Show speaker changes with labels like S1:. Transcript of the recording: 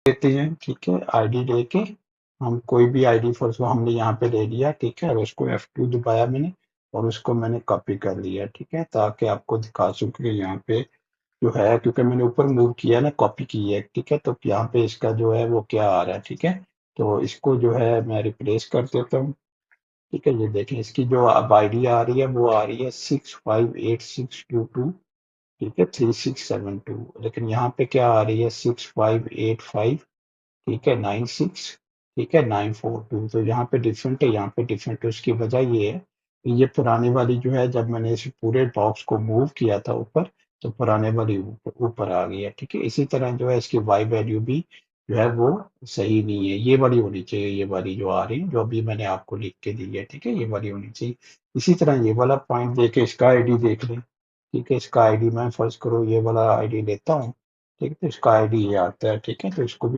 S1: देते हैं, ठीक है? आईडी लेके हम कोई भी आईडी फॉर हमने यहाँ पे ले लिया, ठीक है? और उसको F2 दबाया मैंने और उसको मैंने कॉपी कर लिया, ठीक है? ताकि आपको दिखा सकूँ कि यहाँ पे जो है, क्योंकि मैंने ऊपर मूव किया ना, कॉपी की है, ठीक है? तो यहाँ पे इसका जो है वो क्या आ रहा है, ठीक है? तो इसको जो है मैं रिप्लेस कर देता हूँ, ठीक है? ये देखें, इसकी जो अब आईडी आ रही है वो आ रही है 658622, ठीक है? 3672, लेकिन यहाँ पे क्या आ रही है 6585, ठीक है, 96, ठीक है, 942। तो यहाँ पे डिफरेंट है, यहाँ पे डिफरेंट है। उसकी वजह ये है कि ये पुरानी वाली जो है, जब मैंने इस पूरे बॉक्स को मूव किया था ऊपर, तो पुराने वाली ऊपर ऊपर आ गई है, ठीक है? इसी तरह जो है इसकी वाई वैल्यू भी जो है वो सही नहीं है, ये वाली होनी चाहिए, ये वाली जो आ रही है, जो अभी मैंने आपको लिख के दी है, ठीक है? ये वाली होनी चाहिए। इसी तरह ये वाला पॉइंट देके इसका आईडी देख लें, ठीक है? इसका आईडी मैं फर्ज करो ये वाला आईडी लेता हूँ, ठीक है? तो इसका आईडी ये आता है, ठीक है? तो इसको भी